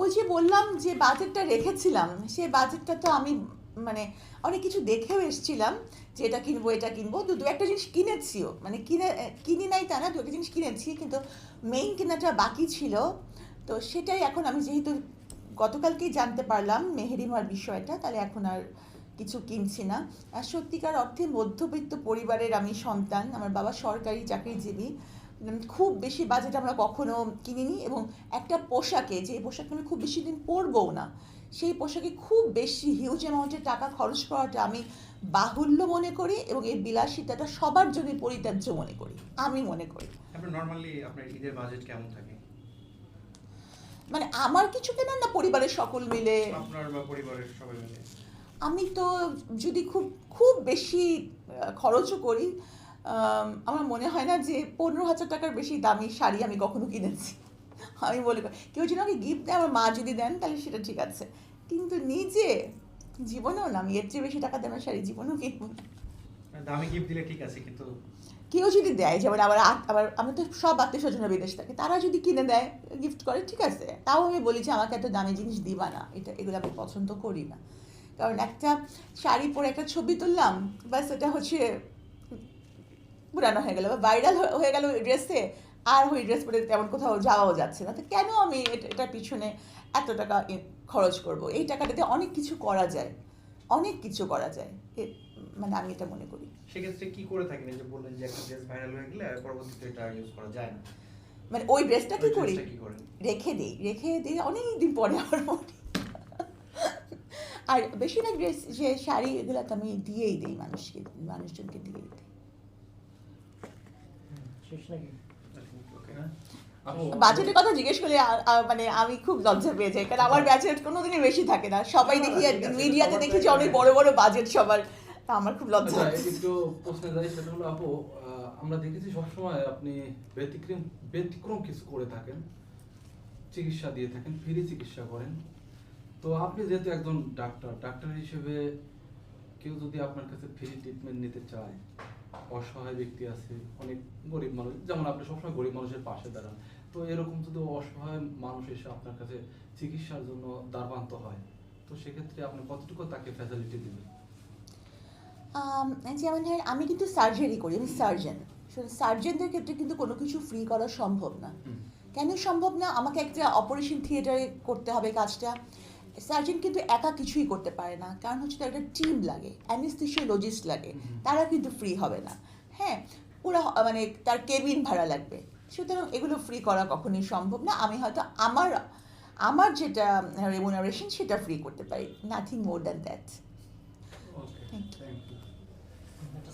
ওই যে বললাম যে বাজেটটা রেখেছিলাম, সেই বাজেটটা তো আমি মানে অনেক কিছু দেখেও এসেছিলাম যে এটা কিনবো এটা কিনবো, দু একটা জিনিস কিনেছিও, মানে কিনি নাই তা না, দু একটা জিনিস কিনেছি, কিন্তু মেইন কেনাটা বাকি ছিল। তো সেটাই এখন আমি যেহেতু গতকালকেই জানতে পারলাম মেহেরিমার বিষয়টা, তাহলে এখন আর কিছু কিনছি না। আর সত্যিকার অর্থে মধ্যবিত্ত পরিবারের আমি সন্তান, আমার বাবা সরকারি চাকরিজীবী। খুব বেশি বাজেট আমরা কখনো কিনিনি, এবং একটা পোশাকে, যে পোশাক আমি খুব বেশি দিন পরবও না, সেই পোশাকে খুব বেশি হিউজ অ্যামাউন্টের টাকা খরচ করাটা আমি বাহুল্য মনে করি, এবং এই বিলাসিতাটা সবার জন্য পরিত্যাজ্য মনে করি, আমি মনে করি। আপনার নরমালি আপনার ঈদের বাজেট কেমন থাকে? মানে আমার কিছু কেনার না, পরিবারের সকল মিলে। আপনার বা পরিবারের সবাই মিলে? আমি তো যদি খুব খুব বেশি খরচও করি, আমার মনে হয় না যে 15,000 টাকার বেশি দামি শাড়ি আমি কখনো কিনেছি। আমি বলি কেউ যদি আমাকে গিফট দেয়, আমার মা যদি দেন তাহলে সেটা ঠিক আছে, কিন্তু নিজে জীবনেও না, আমি এর চেয়ে বেশি টাকা দামের শাড়ি জীবনেও কিনবো না। দামি গিফট দিলে ঠিক আছে, কিন্তু কেউ যদি দেয়, যেমন আবার আবার আমি তো সব আত্মীয় স্বজনরা বিদেশ থাকে, তারা যদি কিনে দেয়, গিফট করে, ঠিক আছে, তাও আমি বলি যে আমাকে এত দামি জিনিস দিবা না, এগুলো আমি পছন্দ করি না। কারণ একটা শাড়ি পরে একটা ছবি তুললাম, ব্যাস এটা হচ্ছে পুরানো হয়ে গেল বা ভাইরাল হয়ে গেল ওই ড্রেসে, আর ওই ড্রেস পরে তেমন কোথাও যাওয়াও যাচ্ছে না, তো কেন আমি এটার পিছনে এত টাকা খরচ করব? এই টাকাটাতে অনেক কিছু করা যায়, অনেক কিছু করা যায়, মানে আমি এটা মনে করি। সেক্ষেত্রে কি করে থাকেন? এই যে বললেন যে একটা ড্রেস ভাইরাল হয়ে গেলে আর পরবর্তীতে এটা ইউজ করা যায় না, মানে ওই ড্রেসটা ওই কি করি, ড্রেসটা কি করেন? রেখে দিই অনেক দিন পরে আমার মনে। আর বেশিরভাগ ড্রেস, যে শাড়ি, এগুলো তো আমি দিয়েই দিই মানুষকে, মানুষজনকে দিয়েই দিই। শেষ নাকি? ওকে। হ্যাঁ আপু বাজেটের কথা জিজ্ঞেস করলে মানে আমি খুব লজ্জা পেয়ে যাই, কারণ আমার বাজেট কোনোদিনই বেশি থাকে না, সবাই না, না, দেখি ঠিক আছে, মিডিয়াতে সবার দেখি যে তো অনেক একটা- বড় বড় বাজেট সবার, তা আমার খুব লজ্জা আচ্ছা হচ্ছে। একটু প্রশ্নে যাই, সেটা হলো আপু আমরা দেখেছি সবসময় আপনি ব্যতিক্রম ব্যতিক্রম কিছু করে থাকেন, চিকিৎসা দিয়ে থাকেন, ফ্রি চিকিৎসা করেন। তো আপনি যেহেতু একজন ডাক্তার, ডাক্তার হিসেবে কেউ যদি আপনার কাছে ফ্রি ট্রিটমেন্ট নিতে চায়, অসহায় ব্যক্তি আছে, অনেক গরিব মানুষ, যেমন আপনি সবসময় গরিব মানুষের পাশে দাঁড়ান, তো এরকম যদি অসহায় মানুষ এসে আপনার কাছে চিকিৎসার জন্য দ্বারপ্রান্ত হয়, তো সেক্ষেত্রে আপনি কতটুকু তাকে ফ্যাসিলিটি দিবেন? যেমন ধরেন আমি কিন্তু সার্জারি করি, আমি সার্জন। সার্জনদের ক্ষেত্রে কিন্তু কোনো কিছু ফ্রি করা সম্ভব না। কেন সম্ভব না? আমাকে একটা অপারেশন থিয়েটারে করতে হবে কাজটা, সার্জন কিন্তু একা কিছুই করতে পারে না, কারণ হচ্ছে তার একটা টিম লাগে, অ্যানেস্থেসিওলজিস্ট লাগে, তারা কিন্তু ফ্রি হবে না। হ্যাঁ, পুরো মানে তার কেবিন ভাড়া লাগবে, সুতরাং এগুলো ফ্রি করা কখনোই সম্ভব না। আমি হয়তো আমার আমার যেটা রেমুনারেশন সেটা ফ্রি করতে পারি, nothing more than that. Okay, thank you. Thank you. একটা